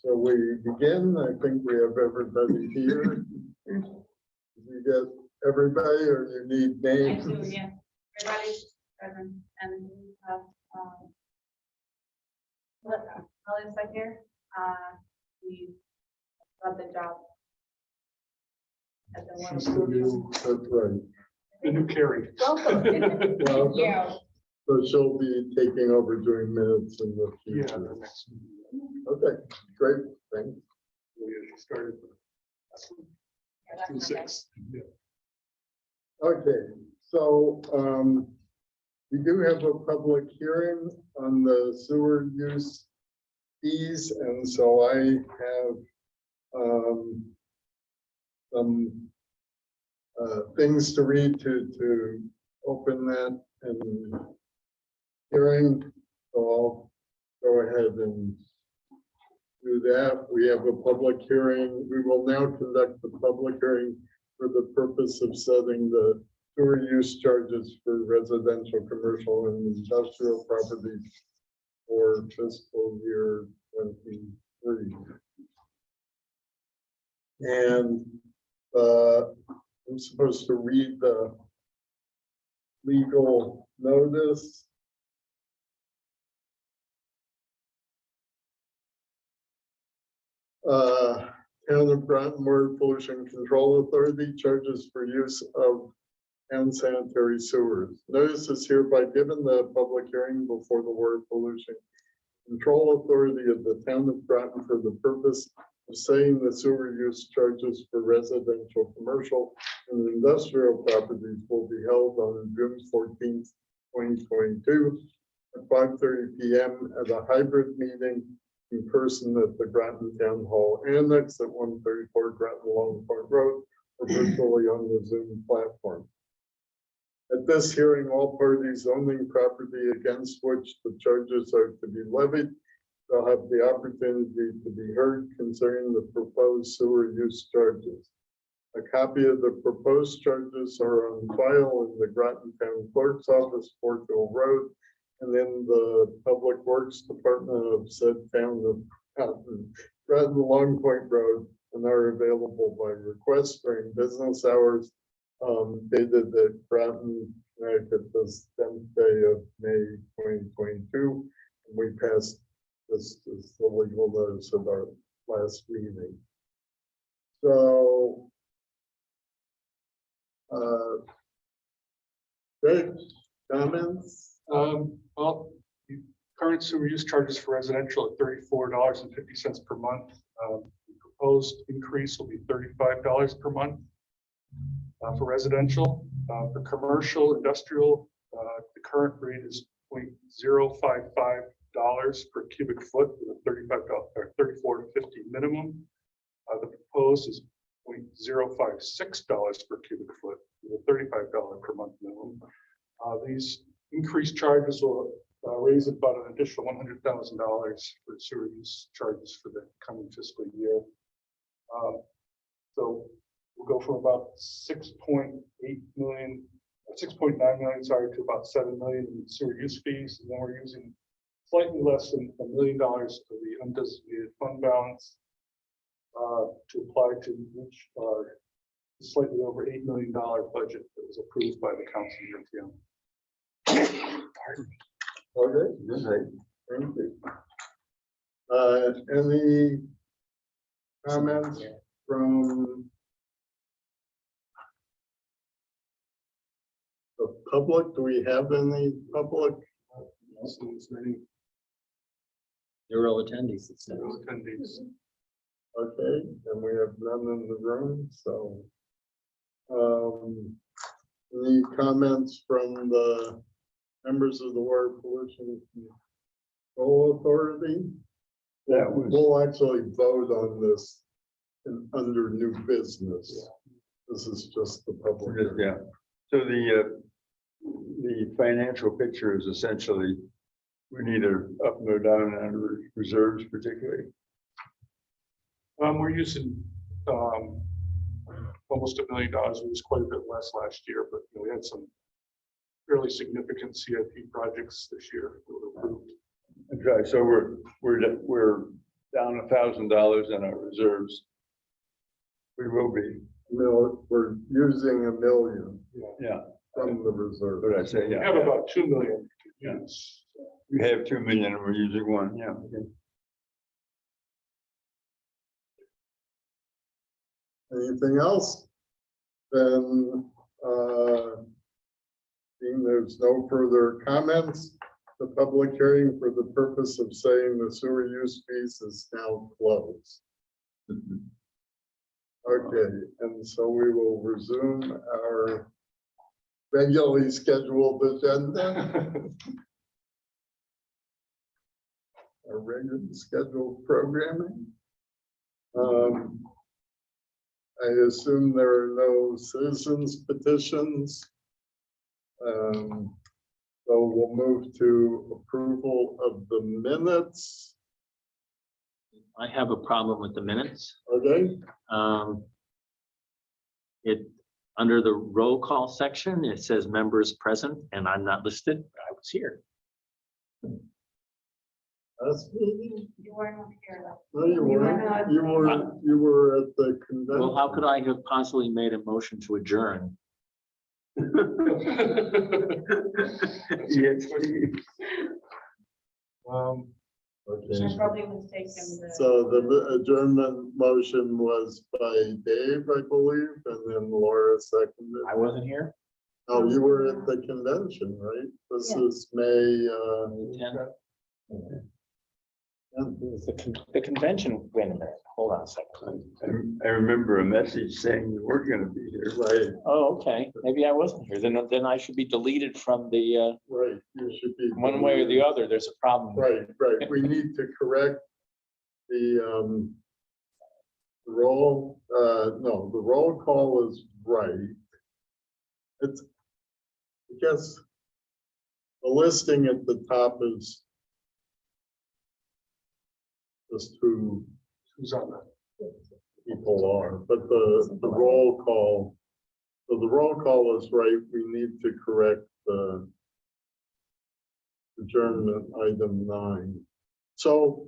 So we begin. I think we have everybody here. You get everybody, or you need names? I do, yeah. Everybody's present, and we have Melissa here. We got the job at the She's the new, that's right. The new Carrie. Welcome. Welcome. Yeah. So she'll be taking over doing minutes in the Yeah, future. the next meeting. Okay, great, thanks. We started. Yeah, that's 6. Yeah. Okay, so we do have a public hearing on the sewer use fees, and so I have some things to read to open that and hearing. So I'll go ahead and do that. We have a public hearing. We will now conduct the public hearing for the purpose of setting the sewer use charges for residential, commercial, and industrial properties for fiscal year 23. And I'm supposed to read the legal notice. Town of Groton Water Pollution Control Authority charges for use of town sanitary sewers. Notice is hereby given the public hearing before the Water Pollution Control Authority of the Town of Groton for the purpose of setting the sewer use charges for residential, commercial, and industrial properties will be held on June 14th, 2022 at 5:30 p.m. at a hybrid meeting in person at the Groton Town Hall Annex at 134 Groton Long Point Road, or virtually on the Zoom platform. At this hearing, all parties owning property against which the charges are to be levied shall have the opportunity to be heard concerning the proposed sewer use charges. A copy of the proposed charges are on file in the Groton Town Clerk's Office, Fort Hill Road, and in the Public Works Department of said town of Groton Long Point Road, and are available by request during business hours, dated at Groton, Connecticut, this 10th day of May 2022. And we passed this is the legal notice of our last meeting. So, Greg, comments? Well, the current sewer use charges for residential at $34.50 per month. The proposed increase will be $35 per month for residential. For commercial, industrial, the current rate is $0.055 per cubic foot with a $34 to $50 minimum. The proposed is $0.056 per cubic foot with a $35 per month minimum. These increased charges will raise about an additional $100,000 for sewer use charges for the coming fiscal year. So we'll go from about 6.8 million, 6.9 million, sorry, to about 7 million in sewer use fees, and then we're using slightly less than $1 million of the undesignated fund balance to apply to reach our slightly over $8 million budget that was approved by the council here in Okay, good. Thank you. Any comments from the public? Do we have any public? Zero attendees. It says. attendees. Okay, and we have none in the room, so. Any comments from the members of the Water Pollution Control Authority? We'll actually vote on this under new business. This is just the public. Yeah. So the financial picture is essentially we need to up and go down on reserves, particularly. We're using almost $1 million. It was quite a bit less last year, but we had some fairly significant CIP projects this year that were approved. Okay, so we're down $1,000 in our reserves. We will be, We're using $1 million yeah, from the reserve. but I say, We yeah. have about 2 million units. We have 2 million and we're using 1, yeah. Okay. Anything else? Then, seeing there's no further comments, the public hearing for the purpose of saying the sewer use fees is now closed. Okay, and so we will resume our regularly scheduled agenda, our regularly scheduled programming. I assume there are no citizens petitions. So we'll move to approval of the minutes. I have a problem with the minutes. Okay, Under the roll call section, it says members present and I'm not listed. I was here. that's me. You weren't here. No, you weren't. You were at the convention. Well, how could I have possibly made a motion to adjourn? Yes. Okay. I probably mistaken the. So the adjournment motion was by Dave, I believe, and then Laura seconded. I wasn't here. Oh, you were at the convention, right? This Yeah. is May, 10. The convention, wait a minute, hold on a second. I remember a message saying you weren't gonna be here. right, Oh, okay, maybe I wasn't here. Then I should be deleted from the, right, you should be. one way or the other, there's a problem. Right, we need to correct the roll, no, the roll call is right. It's, I guess, the listing at the top is just who Who's on that? people are, but the roll call, so the roll call is right, we need to correct the adjournment item 9. So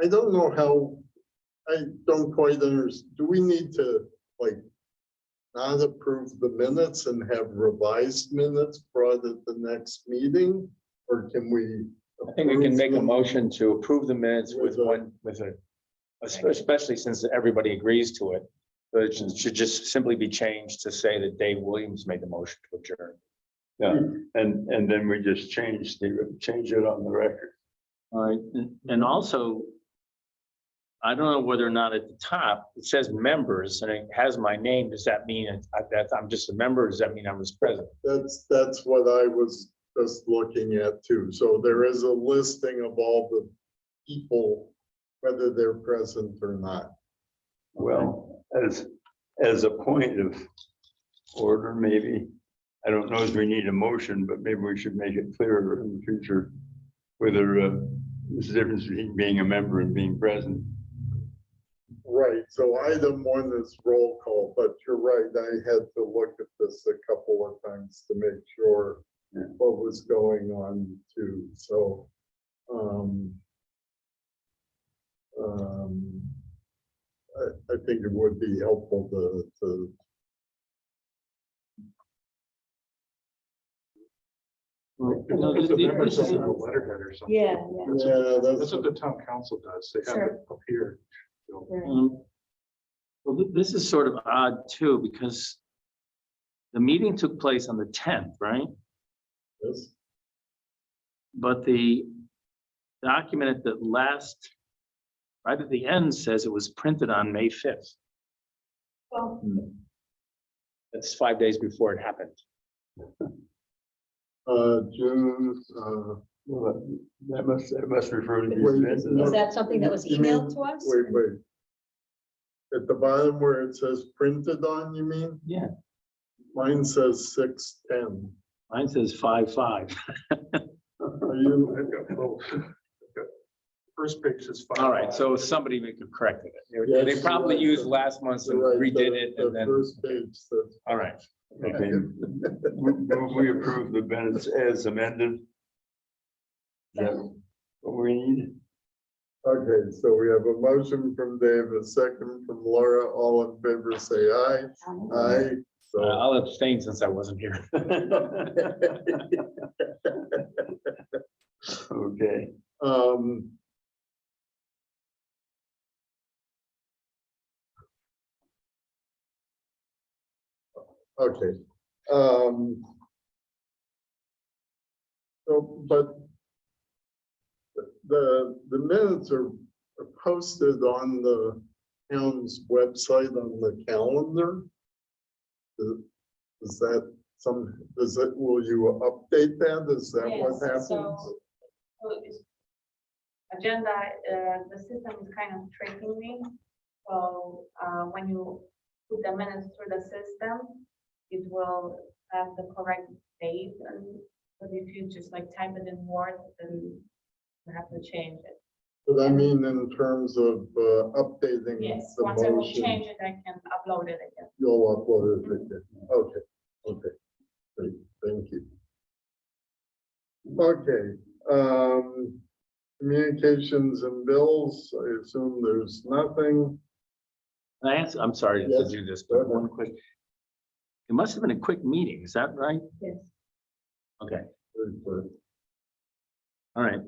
I don't know how, I don't quite understand, do we need to like not approve the minutes and have revised minutes brought at the next meeting? Or can we? I think we can make a approve them? motion to approve the minutes with especially since everybody agrees to it. But it should just simply be changed to say that Dave Williams made the motion to adjourn. Yeah, and then we just change it on the record. All right, and also, I don't know whether or not at the top, it says members and it has my name. Does that mean that I'm just a member? Or does that mean I was present? That's what I was just looking at too. So there is a listing of all the people, whether they're present or not. Well, as a point of order, maybe, I don't know if we need a motion, but maybe we should make it clearer in the future whether there's a difference between being a member and being present. Right, so item 1 is roll call, but you're right, I had to look at this a couple of times to make sure what was going on too, so. I think it would be helpful to It's the members of the letterhead or something. Yeah, yeah, That's what the town council does. They have it up here. Well, this is sort of odd too, because the meeting took place on the 10th, right? yes. But the document at the last, right at the end says it was printed on May 5th. well, That's 5 days before it happened. June, Well, that must refer to Wait, these events. no. Is that something that was You mean- emailed to us? wait. At the bottom where it says printed on, you mean? Yeah, Mine says 6/10. mine says 5/5. Are you? I've got both. I've got- First page is 5. All right, so somebody may have corrected it. Yes, They probably you're right. used last month's and You're right, redid it the and then, first page says. all right. Okay. We approve the minutes as amended. Is that what we need? Okay, so we have a motion from Dave, a second from Laura, all in favor, say aye. Aye. So, I'll abstain since I wasn't here. Okay, okay. So, but the minutes are posted on the town's website on the calendar. Is that will you update that? Is that what Yes, happens? so it's agenda, the system is kind of tricking me. So when you put the minutes through the system, it will have the correct date, and but if you just like type it in Word, then you have to change it. But I mean, in terms of updating Yes, the once I will motion, change it, I can upload it again. you'll upload it again. Okay, okay, great, thank you. Okay, communications and bills, I assume there's nothing. Can I ask, I'm sorry to Yes, do this, go but ahead. one quick. It must have been a quick meeting, is that right? Yes. Okay, Very good. all right.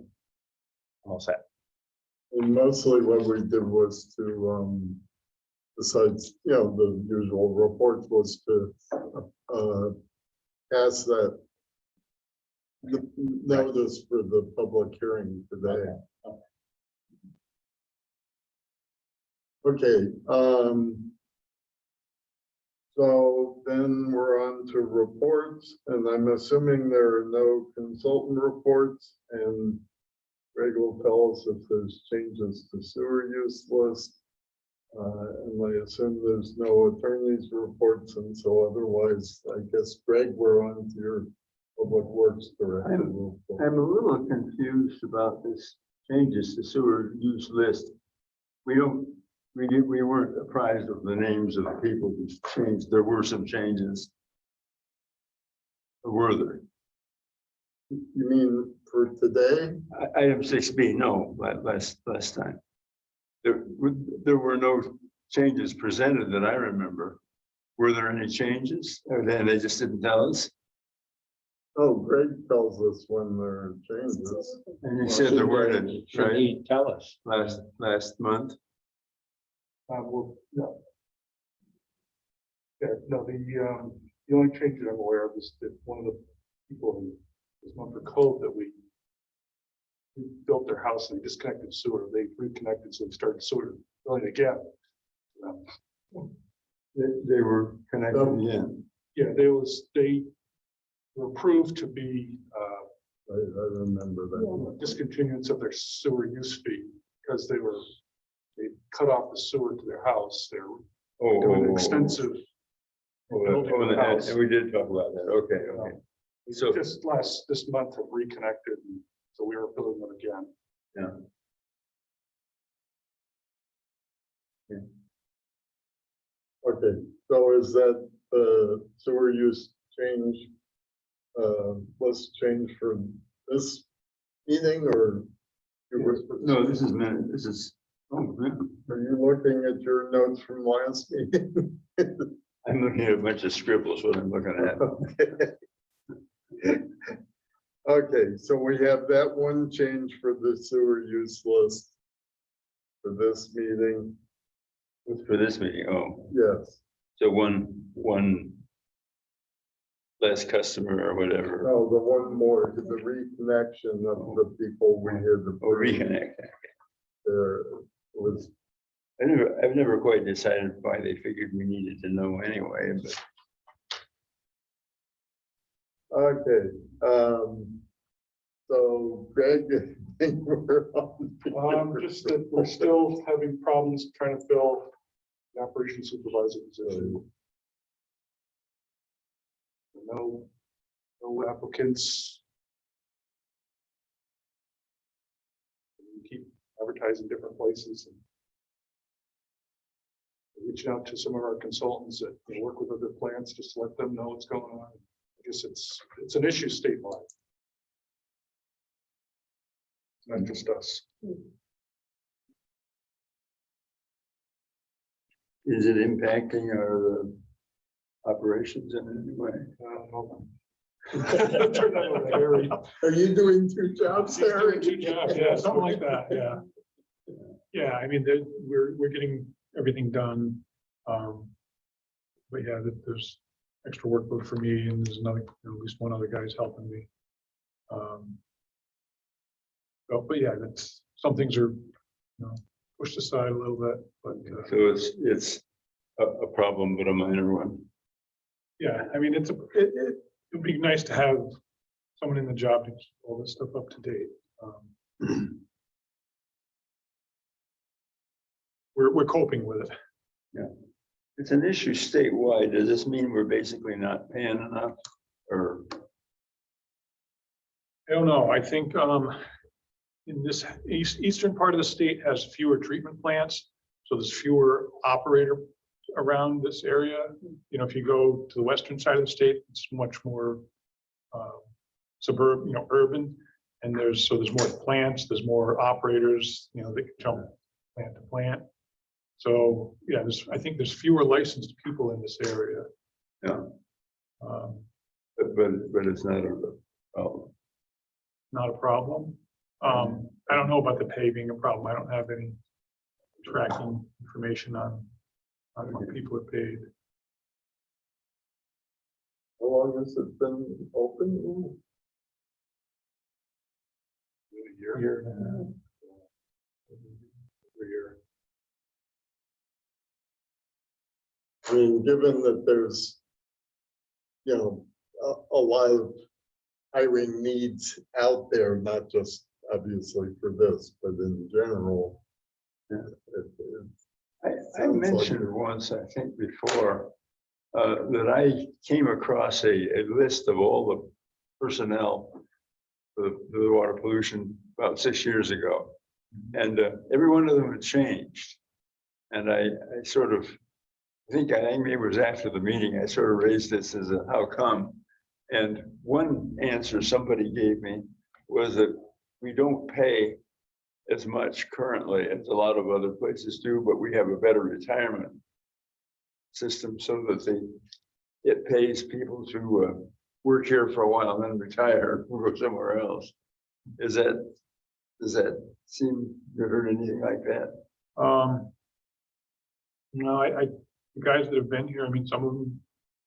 All set. And mostly what we did was to, besides, the usual reports, was to pass that the notice for the public hearing today. Okay, so then we're on to reports, and I'm assuming there are no consultant reports, and Greg will tell us if there's changes to sewer use list. And I assume there's no attorney's reports, and so otherwise, I guess, Greg, we're on to your public works director. report. I'm a little confused about this changes to sewer use list. We weren't apprised of the names of the people who changed. There were some changes. Or were there? You mean for today? Item 6B, no, last time. There were no changes presented that I remember. Were there any changes? Or then they just didn't tell us? Oh, Greg tells us when there are changes. And you said there weren't any, Should right, he tell us? last month? Well, no. Yeah, no, the only change that I'm aware of is that one of the people in this month for code that we built their house and they disconnected sewer, they reconnected, so they started sewer going again. They were connected again. Yeah, they were approved to be I remember that. discontinuance of their sewer use fee because they cut off the sewer to their house. They're doing extensive. And we did talk about that. Okay. So Just this month have reconnected, and so we were building them again. Okay, so is that sewer use change, list change for this meeting, or? no, this is minute. This is. Oh, man. Are you looking at your notes from last meeting? I'm looking at a bunch of scribbles. What I'm looking at. Okay, so we have that one change for the sewer use list for this meeting. For this meeting. Oh, Yes, so one less customer or whatever. no, the one more, the reconnection of the people we had. Or reconnect. There was, I've never quite decided why they figured we needed to know anyway, but. okay, so Greg, I think we're on. Just that we're still having problems trying to fill the operations supervisor position. No applicants. We keep advertising different places and reaching out to some of our consultants that work with other plants, just to let them know what's going on. I guess it's an issue statewide. Not just us. Is it impacting our operations in any way? Turned out like Harry. Are you doing two jobs, He's doing Harry? two jobs, yeah, something like that, yeah. Yeah, I mean, we're getting everything done. But yeah, there's extra workload for me and there's another, at least one other guy's helping me. But yeah, that's, some things are, pushed aside a little bit, but So it's a problem, but a minor one. yeah, I mean, it'd be nice to have someone in the job to keep all this stuff up to date. We're coping with it. It's an issue statewide. Does this mean we're basically not paying enough or? I don't know, I think in this eastern part of the state has fewer treatment plants, so there's fewer operator around this area. If you go to the western side of the state, it's much more suburban, urban, and there's more plants, there's more operators, they can jump plant to plant. So yeah, I think there's fewer licensed people in this area. Yeah. But it's not a problem. Not a problem. I don't know about the pay being a problem. I don't have any tracking information on what people are paid. How long has it been open? A year and a half. A year. I mean, given that there's, a lot of hiring needs out there, not just obviously for this, but in general. Yeah. I Sounds mentioned once, I think before, that I came across a list of all the personnel for the water pollution about 6 years ago. And every one of them had changed. And I think maybe it was after the meeting, I sort of raised this as a how come. And one answer somebody gave me was that we don't pay as much currently as a lot of other places do, but we have a better retirement system so that it pays people to work here for a while and then retire or go somewhere else. Does that seem, you heard anything like that? No, the guys that have been here, I mean, some of them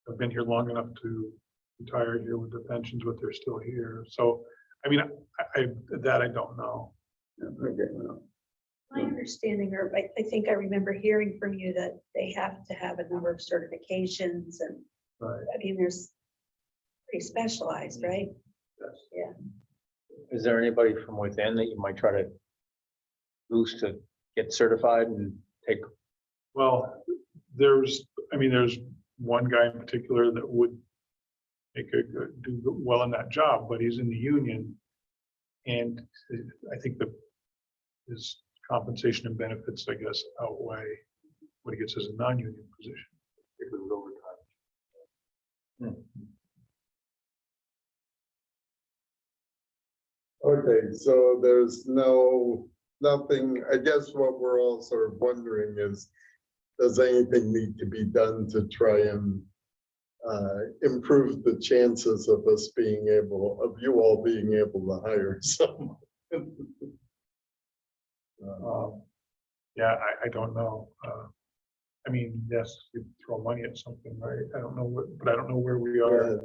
have been here long enough to retire here with their pensions, but they're still here. So, I mean, I don't know. Yeah, okay, well, My understanding, or I think I remember hearing from you that they have to have a number of certifications and, Right. I mean, there's pretty specialized, right? Yes. Is there anybody from within that you might try to boost to get certified and take? Well, there's one guy in particular that would do well in that job, but he's in the union. And I think his compensation and benefits, I guess, outweigh what he gets as a non-union position. If it was overtime. Okay, so there's nothing, I guess what we're all sort of wondering is, does anything need to be done to try and improve the chances of us you all being able to hire someone? Yeah, I don't know. I mean, yes, you throw money at something, right? I don't know but I don't know where we are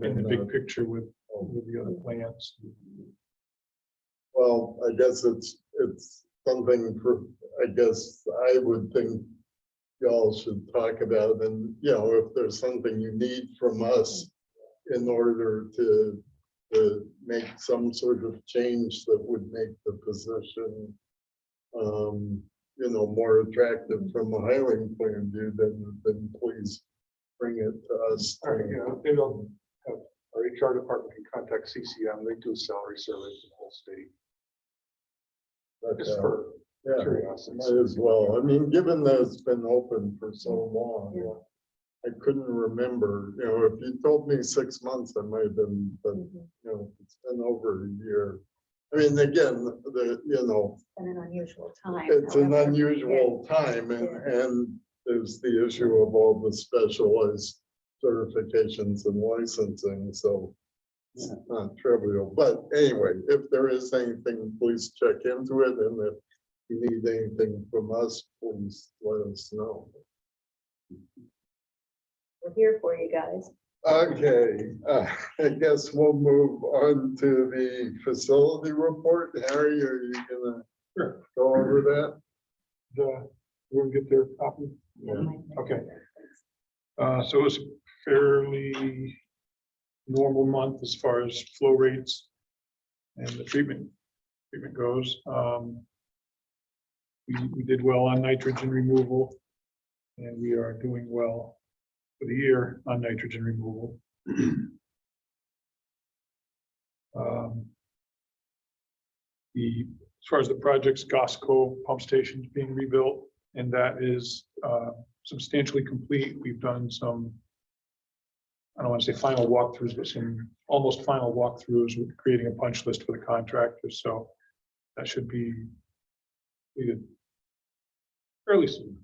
in the big picture with the other plans. Well, I guess it's something I would think y'all should talk about, and if there's something you need from us in order to make some sort of change that would make the position more attractive from a hiring point of view, then please bring it to us. All right, maybe I'll have our HR department can contact CCM. They do salary surveys in the whole state. Just for Yeah, curiosity. might as well. I mean, given that it's been open for so long, I couldn't remember, if you told me 6 months, I might have been, but it's been over a year. I mean, again, It's been an unusual time. it's an however. unusual time, and, Yeah. and there's the issue of all the specialized certifications and licensing, so it's not trivial. But anyway, if there is anything, please check into it, and if you need anything from us, please let us know. We're here for you guys. Okay, I guess we'll move on to the facility report. Harry, are you gonna go over that? We'll get their copy. Okay. So it was a fairly normal month as far as flow rates and the treatment goes. We did well on nitrogen removal, and we are doing well for the year on nitrogen removal. As far as the project's Goss Cove pump station is being rebuilt, and that is substantially complete. We've done some, I don't want to say final walkthroughs, but some almost final walkthroughs with creating a punch list for the contractors. So that should be completed fairly soon.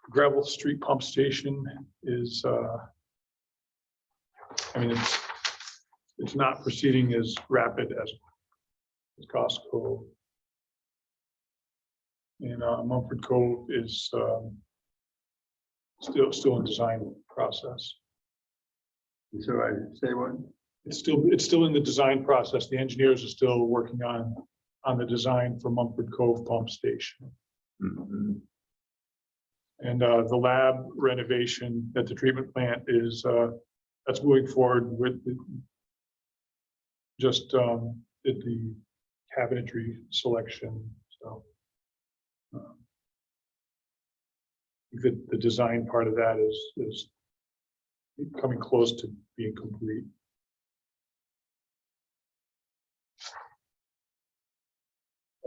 Gravel Street pump station is, I mean, it's not proceeding as rapid as Costco. And Mumford Cove is still in design process. So I say what? It's still in the design process. The engineers are still working on the design for Mumford Cove pump station. Mhm. And the lab renovation at the treatment plant is that's moving forward with just did the cabinetry selection. So the design part of that is coming close to being complete.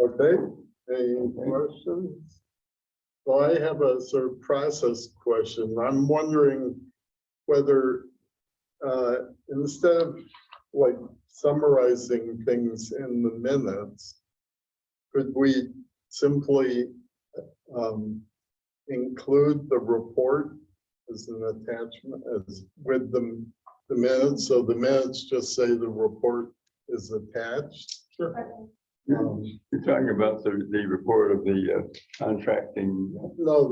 Okay, any questions? Well, I have a sort of process question. I'm wondering whether instead of like summarizing things in the minutes, could we simply include the report as an attachment as with the minutes? So the minutes just say the report is attached. Sure. You're talking about the report of the contracting. No,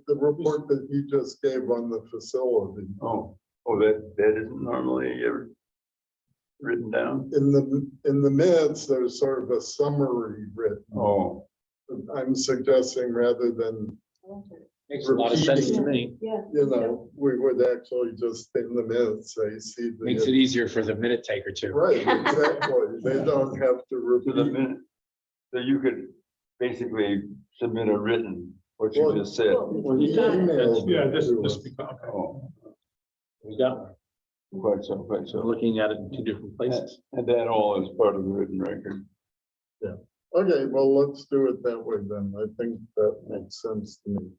the report that you just gave on the facility. Oh, that isn't normally written down. In the minutes, there's sort of a summary written. Oh, I'm suggesting rather than, Makes a lot of sense to me. Yeah. you know, we would actually just in the minutes say, see. Makes it easier for the minute taker too. Right, exactly. They don't have to to the repeat. minute. So you could basically submit a written, what you Well, just said. When you email Yeah, it this to us. okay. Oh, We got, quite so. we're looking at it in two different places. And that all is part of the written record. Okay, well, let's do it that way then. I think that makes sense to me.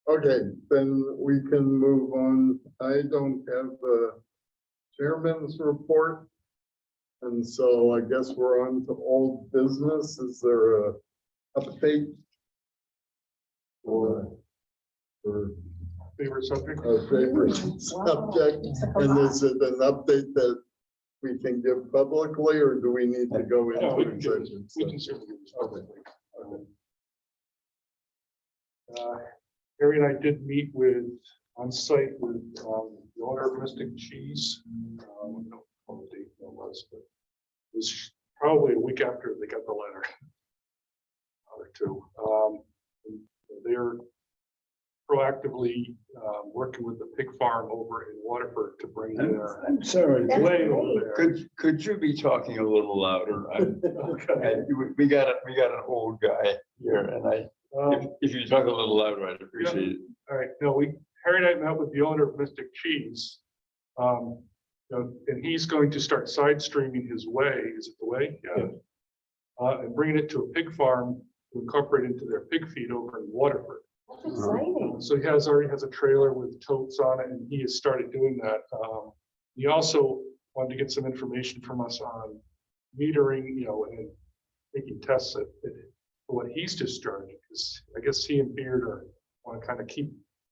Okay, then we can move on. I don't have the chairman's report. And so I guess we're on to old business. Is there a update? Or Favorite subject? a favorite subject? And is it an update that we can give publicly, or do we need to go No, we into can give it- executive we can session? certainly give this publicly. Harry and I did meet on site with the owner of Mystic Cheese. I don't know what the date that was, but it was probably a week after they got the letter. Or two. They're proactively working with the pig farm over in Waterford to bring their I'm sorry. That's whey great. over there. Could you be talking a little louder? Okay. We got an old guy here, and if you talk a little louder, I'd appreciate it. All right, no, Harry and I met with the owner of Mystic Cheese. You know, and he's going to start side streaming his whey, is it the whey? Yeah. And bringing it to a pig farm to incorporate into their pig feed over in Waterford. That's exciting. So he already has a trailer with totes on it, and he has started doing that. He also wanted to get some information from us on metering, you know, and making tests at for what he's discharging, because I guess he and Beard want to kind of keep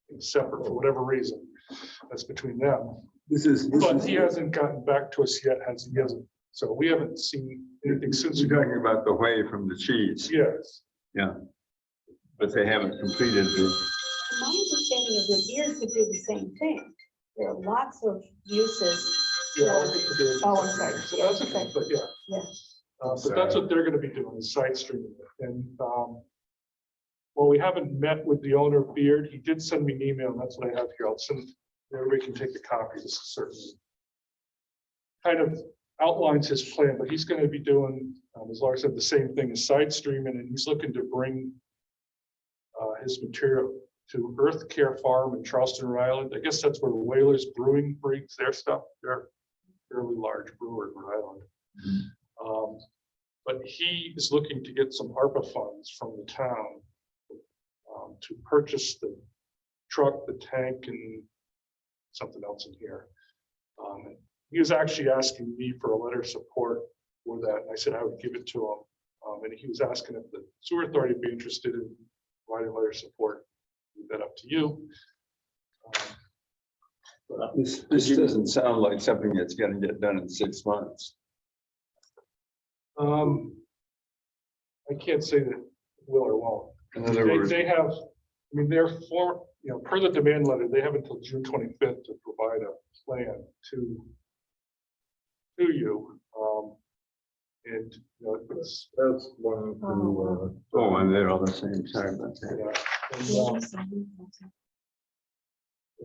things separate for whatever reason. That's between them. But he hasn't gotten back to us yet, he hasn't. So we haven't seen anything since. You're talking about the whey from the cheese. Yes. Yeah. But they haven't completed the, My understanding is that Beard could do the same thing. There are lots of uses. Yeah. Oh, I'm sorry. So that's okay, but yeah. Yeah. But that's what they're gonna be doing, is side streaming it. And, well, we haven't met with the owner of Beard. He did send me an email, and that's what I have here. I'll send, everybody can take a copy. This is certainly kind of outlines his plan, but he's gonna be doing, as Laura said, the same thing as side streaming, and he's looking to bring his material to Earth Care Farm in Charleston, Rhode Island. I guess that's where Whalers Brewing brings their stuff. They're a fairly large brewer in Rhode Island. But he is looking to get some ARPA funds from the town to purchase the truck, the tank, and something else in here. He was actually asking me for a letter of support for that, and I said I would give it to him. And he was asking if the sewer authority would be interested in providing a letter of support. Leave that up to you. this doesn't sound like something that's gonna get done in 6 months. I can't say that it will or won't. In other words, They have, I mean, per the demand letter, they have until June 25th to provide a plan to you. And, you know, it's, That's one to, oh, and they're all the same time. Okay. yeah. And,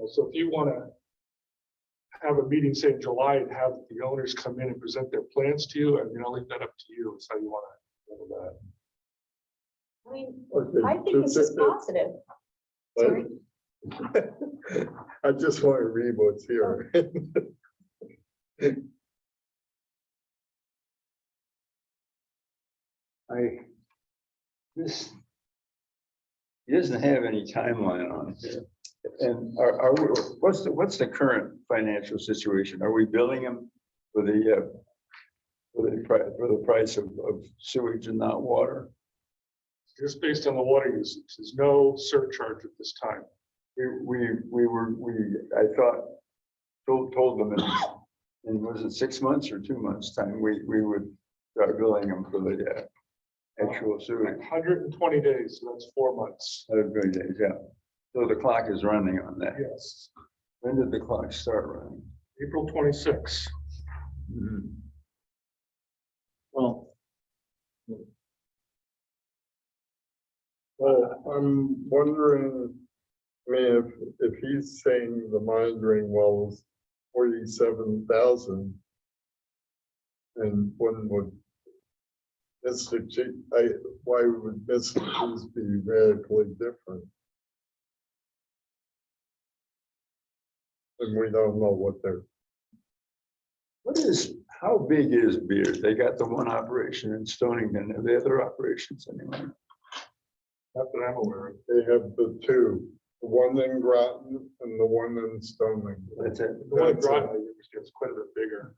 so if you want to have a meeting, say in July, and have the owners come in and present their plans to you, I mean, I'll leave that up to you. It's how you want to handle that. I mean, Okay, I think this is positive. Sorry. I just want to read what's here. He doesn't have any timeline on here. And what's the current financial situation? Are we billing him for the price of sewage and not water? Just based on the water usage, there's no surcharge at this time. I thought, told them in was it 6 months or 2 months time, we would start billing them for the actual sewage. 120 days, so that's 4 months. Good days, yeah. So the clock is running on that. Yes, When did the clock start running? April 26. Well, Well, I'm wondering, I mean, if he's saying the monitoring well is 47,000. And one would, why would Mr. Cheese be radically different? And we don't know what they're, How big is Beard? They got the one operation in Stonington. Are there other operations anyway? Not that I'm aware of. they have the two, the one in Groton and the one in Stonington. That's it. The one in That's it. Groton, I think, is quite a bit bigger.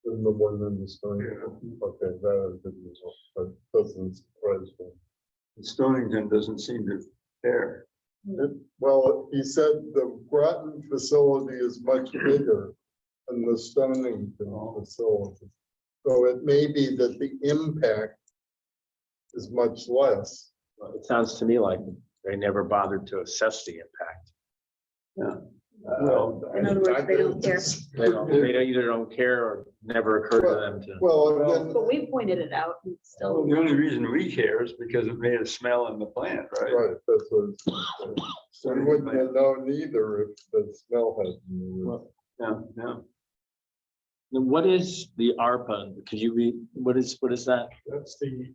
And the one in the Stonington. Okay, that I didn't know, but doesn't surprise me. Stonington doesn't seem to care. Well, he said the Groton facility is much bigger than the Stonington facility. So it may be that the impact is much less. it sounds to me like they never bothered to assess the impact. Well, In other words, they don't care. They either don't care or never occurred to them to. Well, and then, But we pointed it out and still. the only reason we care is because it made a smell in the plant, right? right, that's what. We wouldn't have known either if the smell had. Yeah. Then what is the ARPA? Could you read, what is that? That's the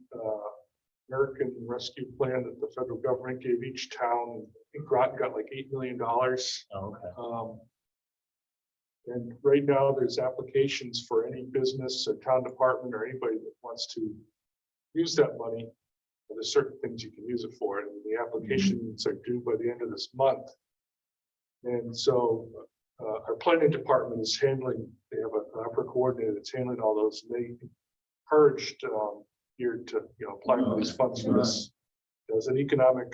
American Rescue Plan that the federal government gave each town. I think Groton got like $8 million. Oh, okay. And right now, there's applications for any business or town department or anybody that wants to use that money. And there's certain things you can use it for, and the applications are due by the end of this month. And so our planning department is handling, they have an opera coordinator that's handling all those. And they encouraged geared to, apply for these funds for this as an economic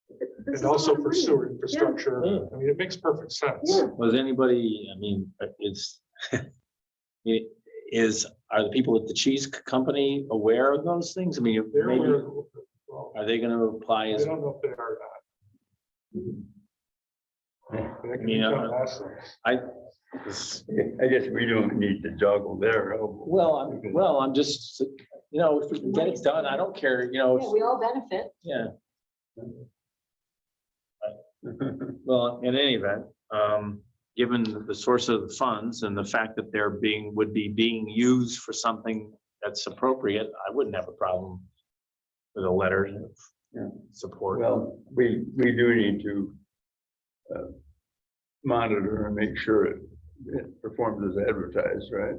This and is a also lot of for money. sewer infrastructure. Yeah. I mean, it makes perfect sense. Yeah. Was anybody, I mean, it's, are the people at the cheese company aware of those things? I mean, They're maybe, aware, well, are they gonna apply I as? don't know if they are or not. I can mean, reach out and ask them. I guess we don't need to juggle there. Well, I'm just, if we can get it done, I don't care, Yeah, we all benefit. yeah. Well, in any event, given the source of the funds and the fact that would be being used for something that's appropriate, I wouldn't have a problem with a letter of support. Well, we do need to monitor and make sure it performs as advertised, right?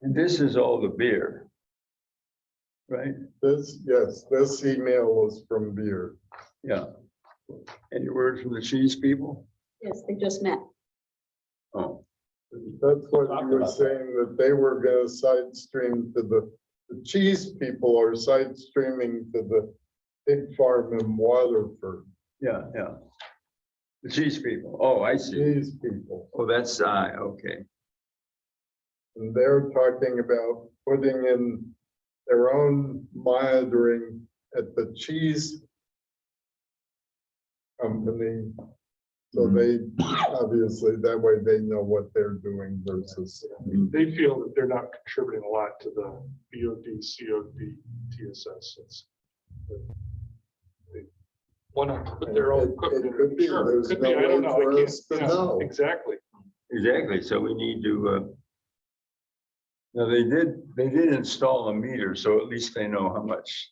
And this is all the beer, right? This email was from Beer. Yeah. Any word from the cheese people? Yes, they just met. Oh, That's what Talked you were about that. saying, that they were gonna side stream to the cheese people are side streaming to the pig farm in Waterford. yeah. The cheese people. Oh, I see. Cheese people. Oh, that's, okay. And they're talking about putting in their own monitoring at the cheese company. So they, obviously, that way they know what they're doing versus. They feel that they're not contributing a lot to the BOD, COD, TSS. They want to put their own equipment in. It could be, Sure, there's could no be, I don't way know. for I us to can't, know. exactly. Exactly. So we need to, now they did install a meter, so at least they know how much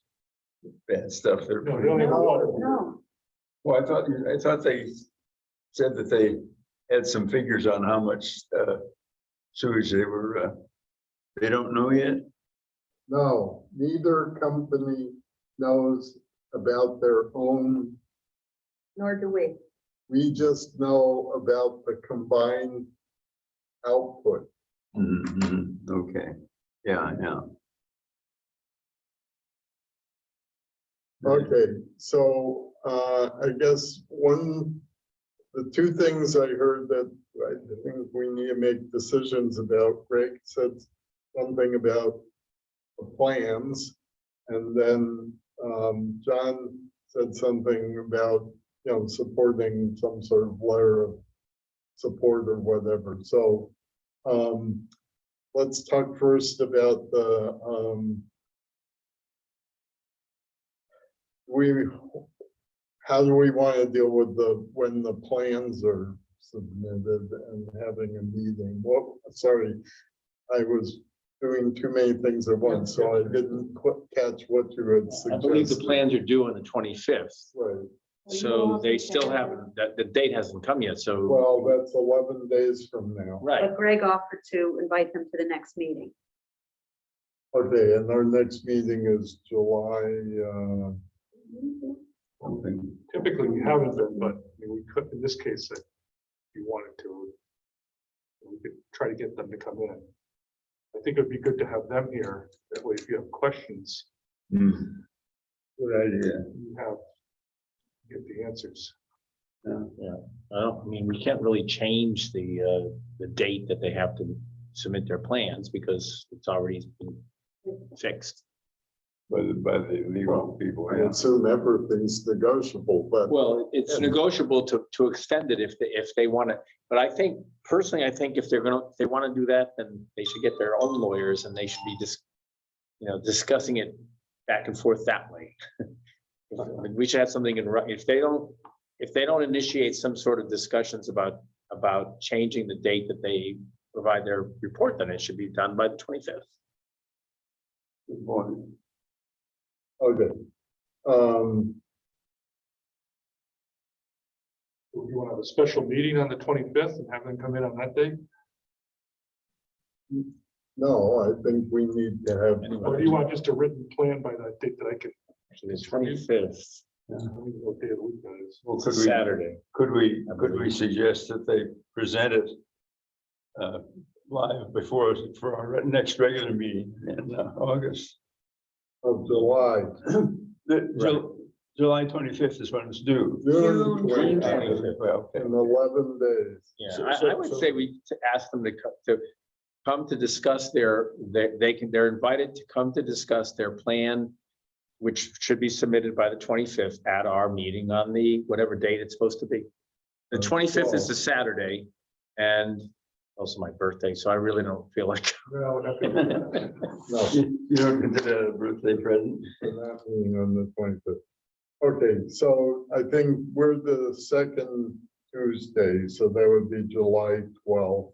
bad stuff they're No, they putting don't in. have water. No, Well, I thought they said that they had some figures on how much sewage they were, they don't know yet? No, neither company knows about their own. nor do we. We just know about the combined output. Okay, yeah. Okay, so I guess the two things I heard that I think we need to make decisions about, Greg said something about the plans. And then John said something about, supporting some sort of letter of support or whatever. So let's talk first about the how do we want to deal with when the plans are submitted and having a meeting? Well, sorry, I was doing too many things at once, so I didn't catch what you had I believe the suggested. plans are due on the 25th. Right, So they still haven't, the date hasn't come yet, so, well, that's 11 days from now. right. But Greg offered to invite them to the next meeting. Okay, and our next meeting is July, Something. Typically, we haven't been, but we could, in this case, if you wanted to, we could try to get them to come in. I think it'd be good to have them here. That way, if you have questions, Good idea. you get the answers. I mean, we can't really change the date that they have to submit their plans because it's already been fixed. By the legal people. I assume everything's negotiable, but. Well, it's negotiable to extend it if they want to, but I think personally, I think if they want to do that, then they should get their own lawyers and they should be just, discussing it back and forth that way. We should have something in writing. If they don't initiate some sort of discussions about changing the date that they provide their report, then it should be done by the 25th. Good point. Okay. Do you want to have a special meeting on the 25th and have them come in on that day? No, I think we need to have. Or do you want just a written plan by that date that I can? Actually, the 25th, I don't know what day of the week that is. Well, it's a Saturday. could we suggest that they present it live before us for our next regular meeting in August. Of July. July 25th is when it's due. June June 25th, Well, okay. in 11 days. Yeah, I would say we to ask them to come to discuss they're invited to come to discuss their plan, which should be submitted by the 25th at our meeting on the whatever date it's supposed to be. The 25th is the Saturday and also my birthday, so I really don't feel like. Well, No, You don't consider that a birthday present? for that meeting on the 25th. Okay, so I think we're the second Tuesday, so that would be July 12th.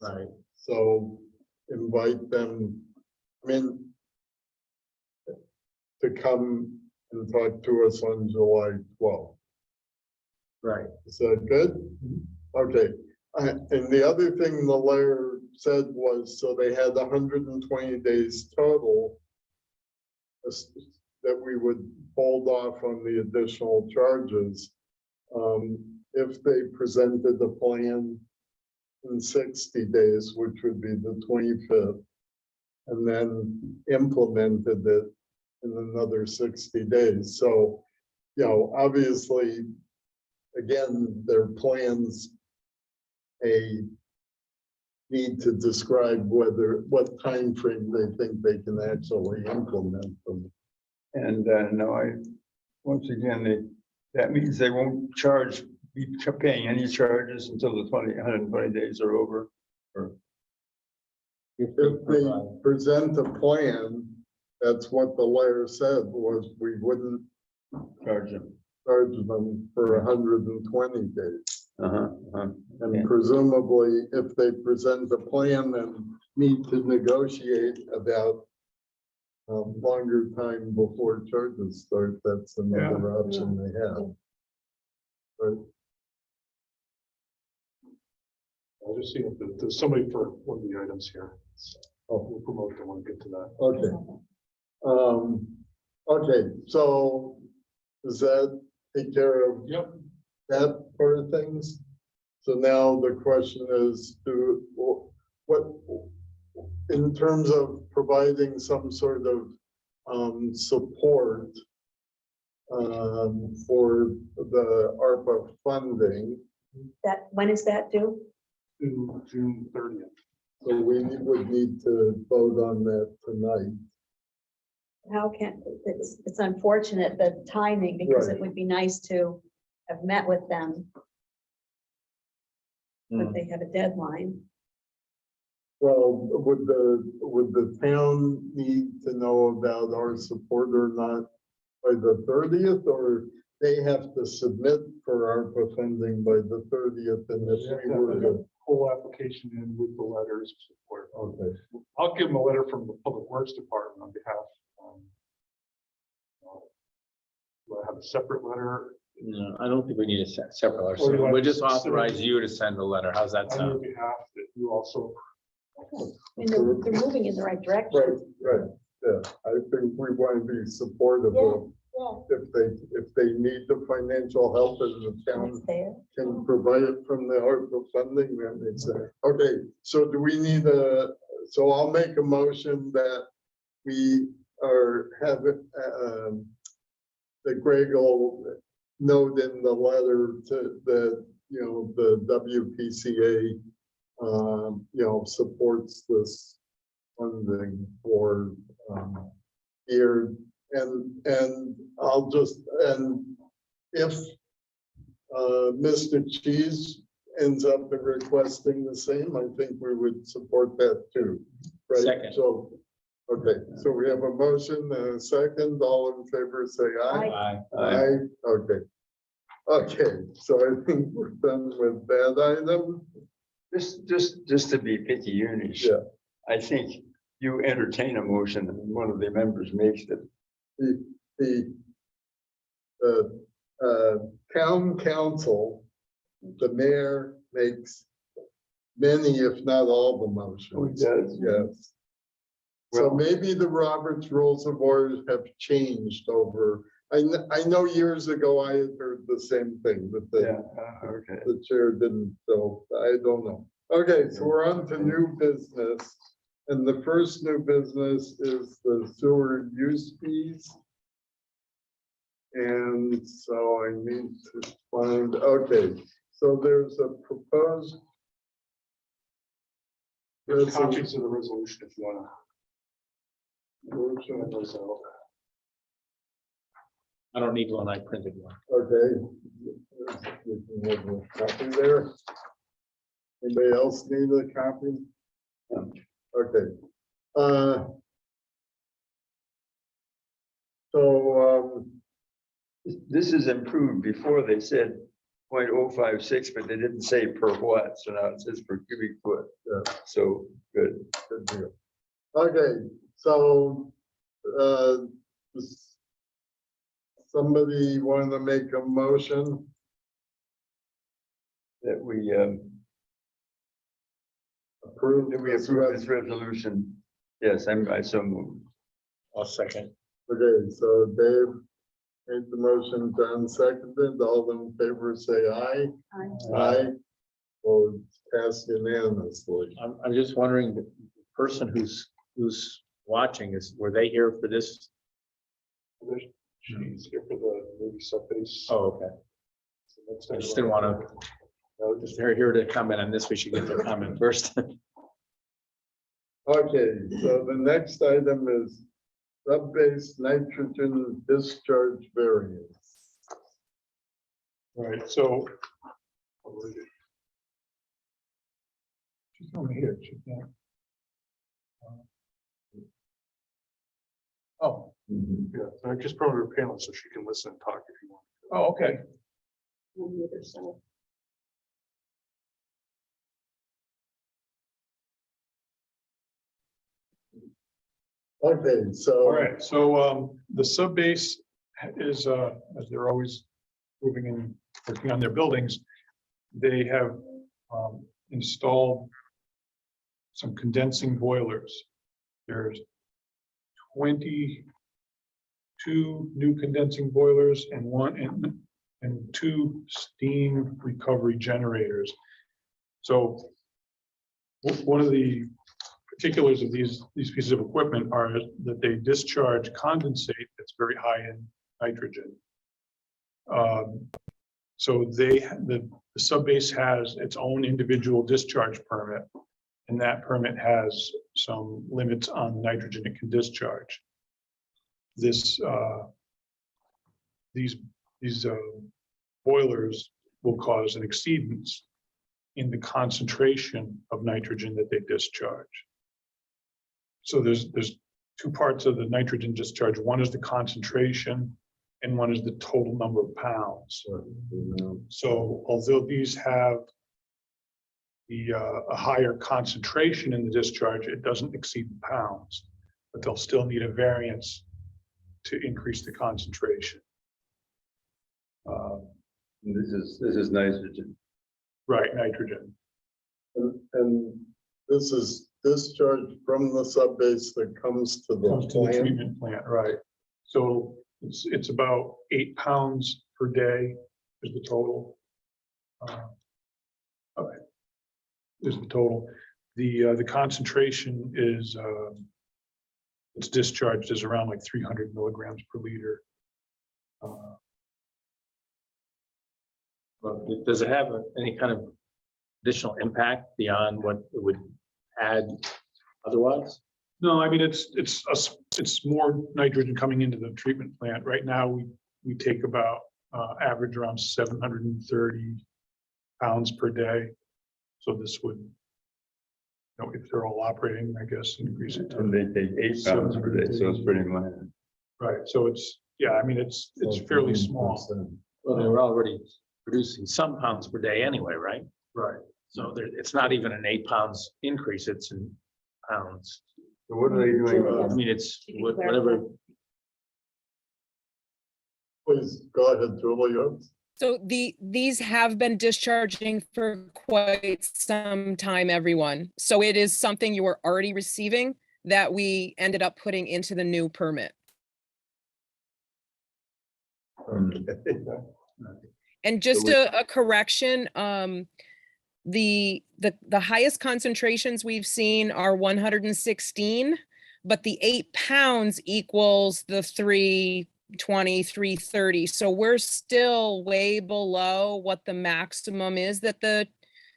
Right. So invite them, I mean, to come and talk to us on July 12th. Right. Is that good? Okay, and the other thing the lawyer said was, so they had 120 days total that we would hold off on the additional charges. If they presented the plan in 60 days, which would be the 25th, and then implemented it in another 60 days. So, you know, obviously, again, their plans need to describe what time frame they think they can actually implement them. And no, once again, that means they won't be paying any charges until the 120 days are over. If they present a plan, that's what the lawyer said, was we wouldn't Charge them. charge them for 120 days. Okay. And presumably, if they present a plan and need to negotiate about longer time before charges start, that's another option they have. Right? I'll just see if there's somebody for one of the items here. Oh, we'll promote them when we get to that. Okay. Okay, so does that take care of Yep. that part of things? So now the question is, what, in terms of providing some sort of support for the ARPA funding, When is that due? To June 30th. so we would need to vote on that tonight. It's unfortunate, the timing, because Right. it would be nice to have met with them. But they have a deadline. Well, would the town need to know about our support or not by the 30th, or they have to submit for ARPA funding by the 30th, and if we were to, Whole application in with the letters of support. okay. I'll give them a letter from the Public Works Department on behalf. Do I have a separate letter No, I don't think we need a separate letter. Or you So want we'll just to send authorize you to send a letter. How's that on your sound? behalf that you also? And they're moving in the right direction. Right, yeah, I think we want to be supportive of, if they need the financial help and the town It's there. can provide it from the ARPA funding, then it's there. Okay, so do we need so I'll make a motion that we have it, that Greg will note in the letter to the, the WPCA, supports this funding for, here, and I'll just, and if Mr. Cheese ends up requesting the same, I think we would support that too. Right? Second. So, okay, so we have a motion and a second. All in favor, say aye. Aye. Okay. Okay, so I think we're done with that item. Just to be picky, Eunice. Yeah. I think you entertain a motion and one of the members makes it. The town council, the mayor makes many, if not all, the motions. Oh, he does? Yes. So Well- maybe the Roberts Rules of Order have changed over. I know years ago I had heard the same thing, but Yeah, the, okay. the chair didn't, so I don't know. Okay, so we're on to new business. And the first new business is the sewer use fees. And so I need to find, okay, so there's a proposed. There's copies of the resolution if you wanna. resolution. hand those out. I don't need one, I printed one. Okay. You can have a copy there. Anybody else need a copy? Okay. So, This is improved. Before they said 0.056, but they didn't say per what, so now it says per cubic foot. Yeah. So, good. good deal. Okay, so, somebody want to make a motion? That we Approve. approve this resolution. Yes, I so moved. I'll second. Okay, so Dave made the motion, John seconded, all in favor say aye. Aye. Well, it's passed unanimously. I'm just wondering, the person who's watching were they here for this? She's here for the movie sub base. Oh, okay. I just didn't want to, if they're here to comment on this, we should get their comment first. Okay, so the next item is sub-base nitrogen discharge variance. Right, so. She's over here, she can't. Oh, yeah, so I just brought her a panel so she can listen and talk if you want. Oh, okay. On the other side. Okay, so. All right, so the sub base is, as they're always moving and working on their buildings, they have installed some condensing boilers. There's 22 new condensing boilers and two steam recovery generators. So one of the particulars of these pieces of equipment are that they discharge condensate that's very high in nitrogen. So the sub-base has its own individual discharge permit, and that permit has some limits on nitrogen it can discharge. These boilers will cause an exceedance in the concentration of nitrogen that they discharge. So there's two parts of the nitrogen discharge. One is the concentration and one is the total number of pounds. So although these have a higher concentration in the discharge, it doesn't exceed the pounds, but they'll still need a variance to increase the concentration. This is nitrogen. Right, nitrogen. And this is discharge from the sub-base that comes to the Comes to the plant. treatment plant, right? So it's about 8 pounds per day is the total. Okay, is the total. The concentration is it's discharged is around like 300 milligrams per liter. Well, does it have any kind of additional impact beyond what it would add otherwise? No, I mean, it's more nitrogen coming into the treatment plant. Right now, we take about average around 730 pounds per day. So this would, if they're all operating, I guess, increase it And to, they take 8 pounds per day, so it's pretty minor. right. So it's, yeah, I mean, it's fairly small. Well, they were already producing some pounds per day anyway, right? Right. So it's not even an 8 pounds increase, it's in pounds. So what are they doing? I mean, it's whatever. Please go ahead, Julia. So these have been discharging for quite some time, everyone. So it is something you were already receiving that we ended up putting into the new permit. And just a correction, the highest concentrations we've seen are 116, but the 8 pounds equals the 320, 330. So we're still way below what the maximum is that the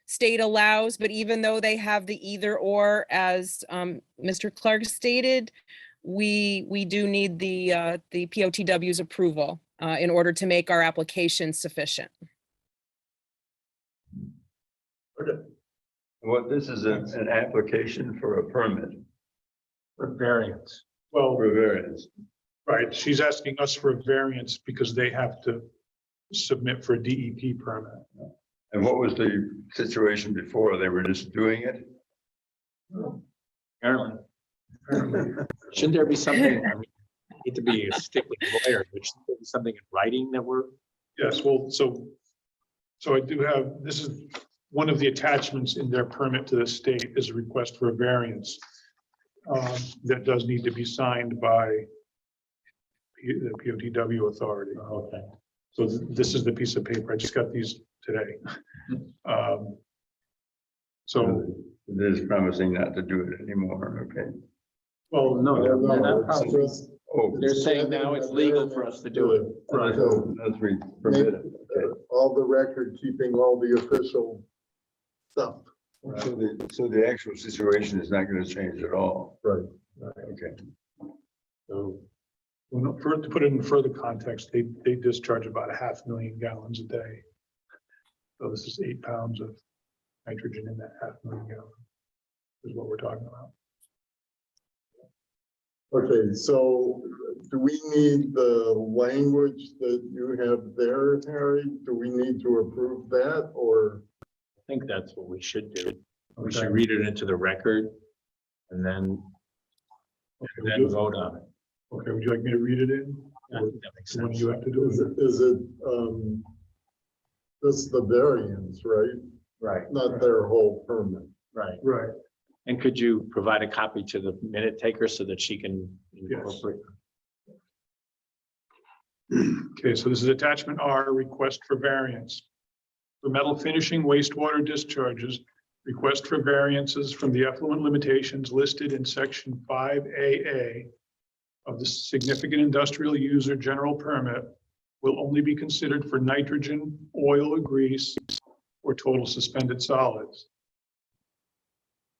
state allows. But even though they have the either or, as Mr. Clark stated, we do need the POTW's approval in order to make our application sufficient. Okay, Well, this is an application for a permit, For variance. Well, for variance. right, she's asking us for a variance because they have to submit for a DEP permit. And what was the situation before? They were just doing it? Apparently. Shouldn't there be something, I mean, I hate to be a stickling lawyer, but shouldn't there be something in writing that we're, Yes, well, so I do have, this is one of the attachments in their permit to the state is a request for a variance that does need to be signed by the POTW authority. okay. So this is the piece of paper. I just got these today. So, It is promising not to do it anymore, okay? well, No, they're not it's probably, just- Oh, they're saying now it's legal for us to do it. right. That's we permit it, okay. all the record keeping, all the official stuff. So the actual situation is not gonna change at all. Right. Okay. So, to put it in further context, they discharge about 500,000 gallons a day. So this is 8 pounds of nitrogen in that 500,000 gallons is what we're talking about. Okay, so do we need the language that you have there, Harry? Do we need to approve that or? I think that's what we should do. We Okay. should read it into the record and then vote on it. Okay, would you like me to read it in? I think that makes What do sense. you have to do? Is it, just the variance, right? Right, Not their whole permit. right. Right. And could you provide a copy to the minute taker so that she can incorporate? Okay, so this is attachment R, request for variance. For metal finishing wastewater discharges, request for variances from the effluent limitations listed in section 5AA of the significant industrial user general permit will only be considered for nitrogen, oil or grease, or total suspended solids.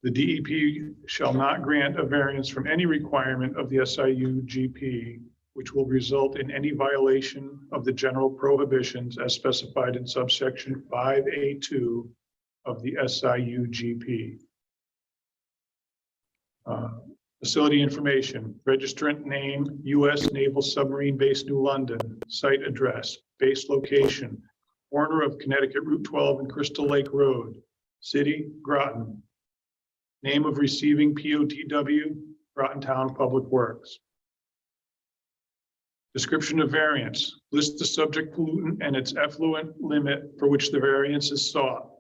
The DEP shall not grant a variance from any requirement of the SIU GP, which will result in any violation of the general prohibitions as specified in subsection 5A2 of the SIU GP. Facility information, registrant name, U.S. Naval Submarine Base, New London, site address, base location, corner of Connecticut Route 12 and Crystal Lake Road, city, Groton. Name of receiving POTW, Groton Town Public Works. Description of variance, list the subject pollutant and its effluent limit for which the variance is sought.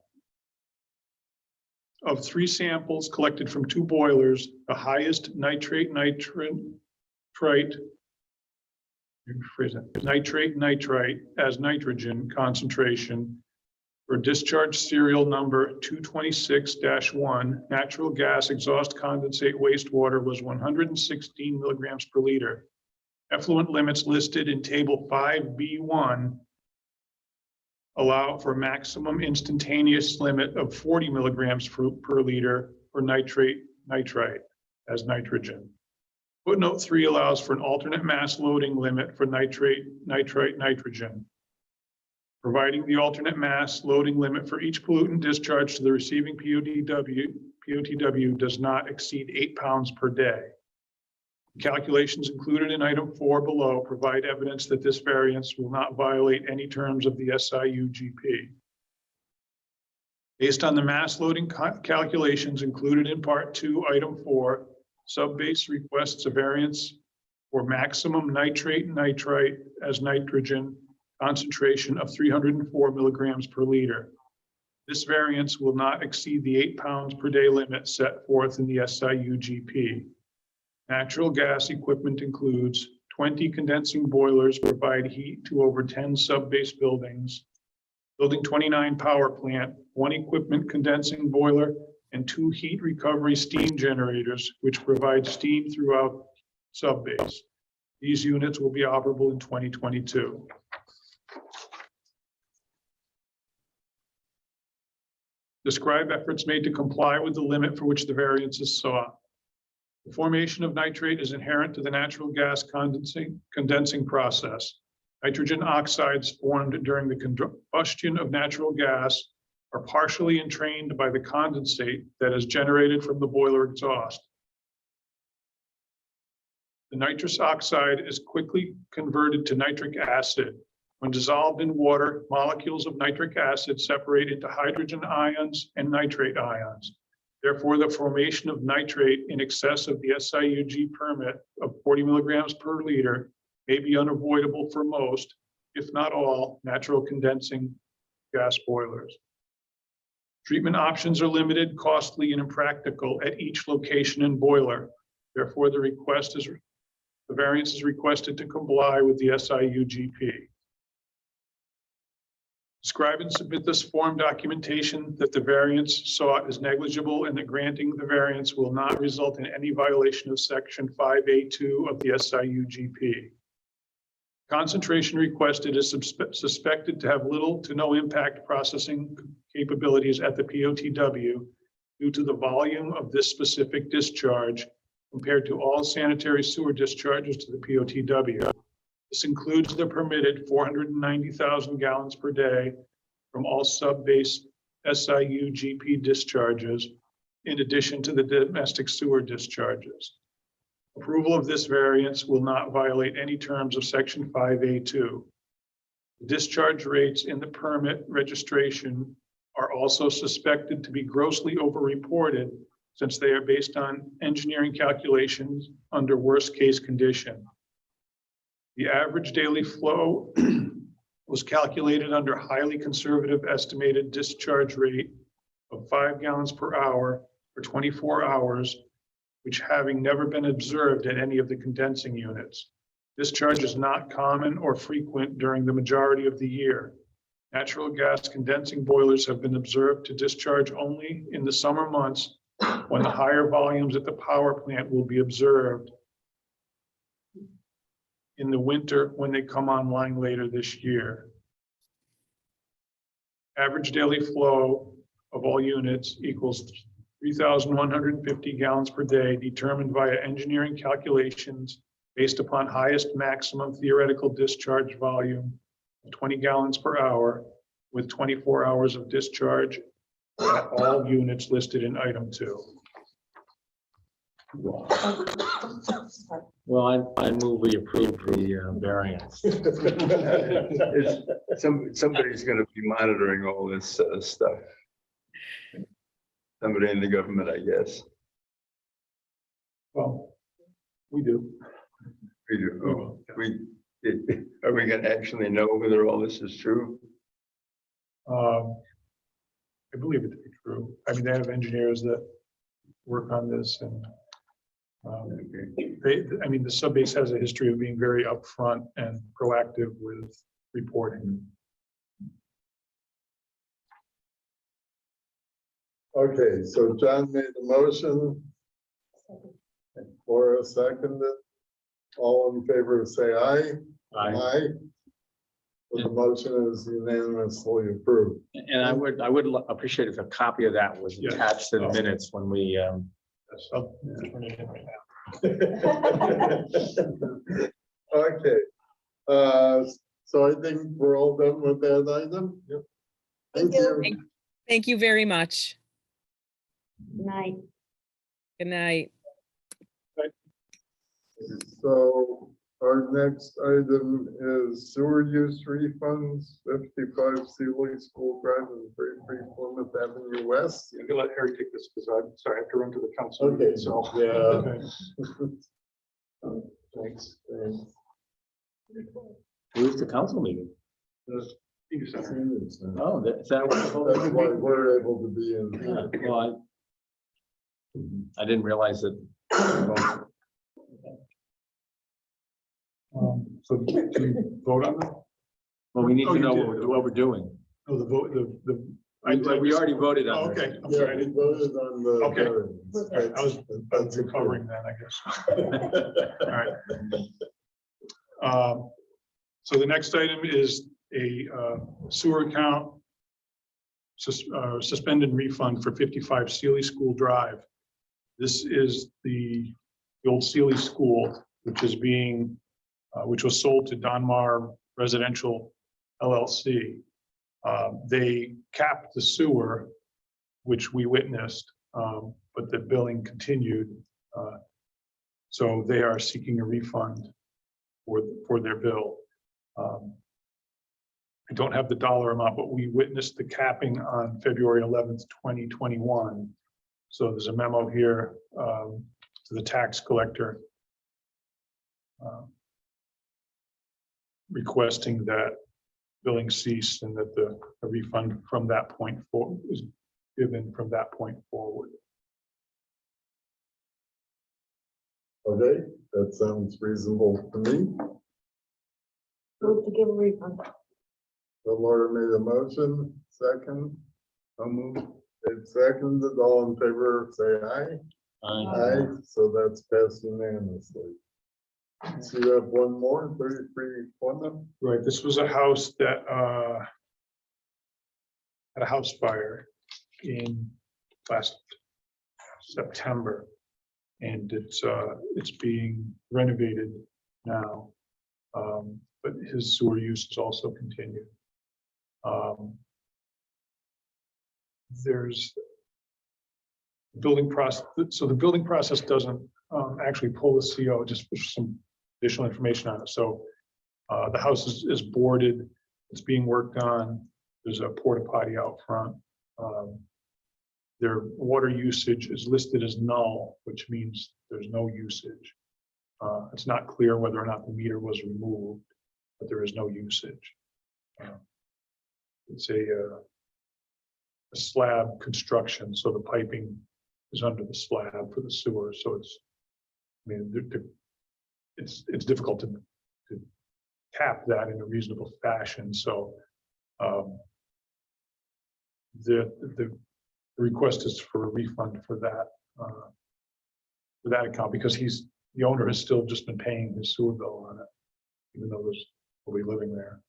Of 3 samples collected from 2 boilers, the highest nitrate nitrite as nitrogen concentration for discharge serial number 226-1 natural gas exhaust condensate wastewater was 116 milligrams per liter. Effluent limits listed in table 5B1 allow for maximum instantaneous limit of 40 milligrams per liter for nitrate nitrite as nitrogen. Footnote 3 allows for an alternate mass loading limit for nitrate nitrite nitrogen, providing the alternate mass loading limit for each pollutant discharged to the receiving POTW does not exceed 8 pounds per day. Calculations included in item 4 below provide evidence that this variance will not violate any terms of the SIU GP. Based on the mass loading calculations included in part 2, item 4, subbase requests a variance for maximum nitrate nitrite as nitrogen concentration of 304 milligrams per liter. This variance will not exceed the 8 pounds per day limit set forth in the SIU GP. Natural gas equipment includes 20 condensing boilers provide heat to over 10 sub-base buildings. Building 29 power plant, 1 equipment condensing boiler, and 2 heat recovery steam generators, which provide steam throughout sub-base. These units will be operable in 2022. Describe efforts made to comply with the limit for which the variance is sought. The formation of nitrate is inherent to the natural gas condensing process. Nitrogen oxides formed during the combustion of natural gas are partially entrained by the condensate that is generated from the boiler exhaust. The nitrous oxide is quickly converted to nitric acid. When dissolved in water, molecules of nitric acid separate into hydrogen ions and nitrate ions. Therefore, the formation of nitrate in excess of the SIUG permit of 40 milligrams per liter may be unavoidable for most, if not all, natural condensing gas boilers. Treatment options are limited, costly, and impractical at each location and boiler. Therefore, the variance is requested to comply with the SIUGP. Describe and submit this form documentation that the variance sought is negligible and that granting the variance will not result in any violation of section 5A2 of the SIUGP. Concentration requested is suspected to have little to no impact processing capabilities at the POTW due to the volume of this specific discharge compared to all sanitary sewer discharges to the POTW. This includes the permitted 490,000 gallons per day from all sub-base SIUGP discharges, in addition to the domestic sewer discharges. Approval of this variance will not violate any terms of section 5A2. The discharge rates in the permit registration are also suspected to be grossly overreported since they are based on engineering calculations under worst case condition. The average daily flow was calculated under highly conservative estimated discharge rate of 5 gallons per hour for 24 hours, which having never been observed at any of the condensing units. Discharge is not common or frequent during the majority of the year. Natural gas condensing boilers have been observed to discharge only in the summer months when the higher volumes at the power plant will be observed in the winter when they come online later this year. Average daily flow of all units equals 3,150 gallons per day, determined via engineering calculations based upon highest maximum theoretical discharge volume of 20 gallons per hour with 24 hours of discharge at all units listed in item 2. Well, I move we approve the variance. Somebody's gonna be monitoring all this stuff. Somebody in the government, I guess. Well, we do. We do. Oh, are we gonna actually know whether all this is true? I believe it to be true. I mean, they have engineers that work on this, and I mean, the subbase has a history of being very upfront and proactive with reporting. Okay, so John made the motion. Laura seconded. All in favor, say aye. Aye. So the motion is unanimously approved. And I would appreciate if a copy of that was Yes. attached to the minutes when we, Yes, I'll turn it in right now. Okay, so I think we're all done with that item. Yep. Thank you. Thank you very much. Night. Good night. So our next item is sewer use refunds, 55 Steely School Drive and 33 Plymouth Avenue West. I'm gonna let Harry take this because I'm sorry, I have to run to the council. Okay, So, yeah. okay. Thanks. who's the council meeting? You said- Oh, is that That's what? why we're able to be in Yeah, here. well, I didn't realize that. So do we vote on that? Well, we need Oh, to you know did. what we're doing. Oh, the vote, We already voted Oh, on okay, it. I'm Yeah, sorry. we voted on the. Okay. variance. I was That's recovering then, I guess. All right. So the next item is a sewer account suspended refund for 55 Steely School Drive. This is the old Steely School, which is being, which was sold to Donmar Residential LLC. They capped the sewer, which we witnessed, but the billing continued. So they are seeking a refund for their bill. I don't have the dollar amount, but we witnessed the capping on February 11th, 2021. So there's a memo here to the tax collector requesting that billing cease and that the refund from that point forward is given from that point forward. Okay, that sounds reasonable to me. Move to give a refund. The Laura made a motion, second. I'll move. It's seconded, all in favor, say aye. Aye, so that's passed unanimously. So you have one more, 33 Plymouth? Right, this was a house that had a house fire in last September. And it's being renovated now. But his sewer use is also continued. There's building process, so the building process doesn't actually pull the CO, just for some additional information on it. So the house is boarded, it's being worked on. There's a porta potty out front. Their water usage is listed as null, which means there's no usage. It's not clear whether or not the meter was removed, but there is no usage. It's a slab construction, so the piping is under the slab for the sewer. So it's, I mean, it's difficult to cap that in a reasonable fashion. So the request is for a refund for that account, because the owner has still just been paying his sewer bill on it, even though there's nobody living there.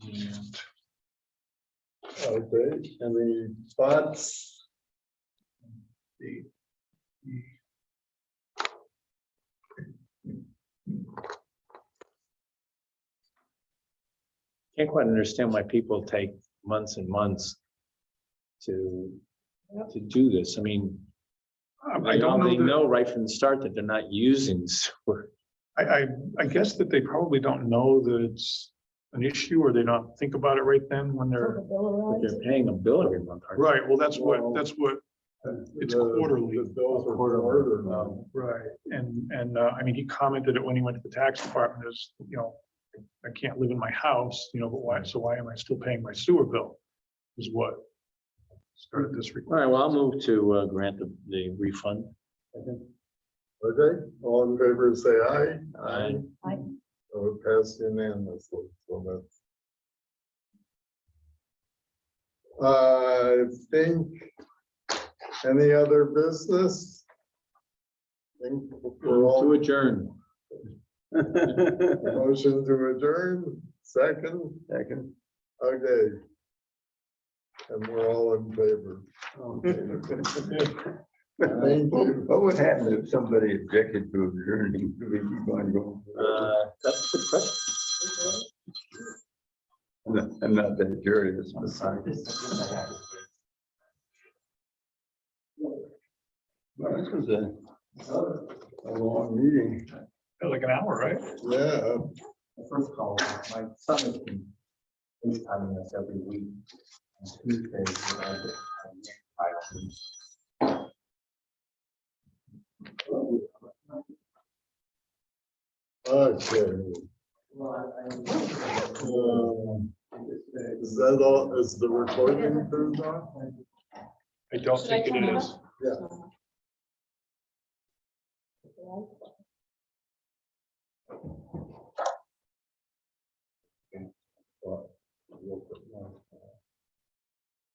And Okay, any thoughts? the Can't quite understand why people take months and months to do this. I mean, I don't they know. know right from the start that they're not using sewer. I guess that they probably don't know that it's an issue, or they don't think about it right then when they're But they're paying a bill every month, aren't they? right. Well, that's Well, what it's The- quarterly. The bills are quarterly now. Right. And I mean, he commented it when he went to the tax department is, you know, I can't live in my house, you know, but why am I still paying my sewer bill? Is what started this. All right, well, I'll move to grant the refund. Okay, all in favor, say aye. Aye. Aye. So it passed unanimously, so that's. I think, any other business? Think we're To all, adjourn. motion to adjourn, second, okay. And we're all in favor. Thank you. What would happen if somebody objected to adjourning? Do we keep on going? That's a good question. I'm not that curious. Well, this was a long meeting. Like an hour, right? Yeah, First call, my son has been FaceTiming us every week. On Tuesdays, okay. Is that all, is the recording turned on? I don't Should I think turn it it is. Well,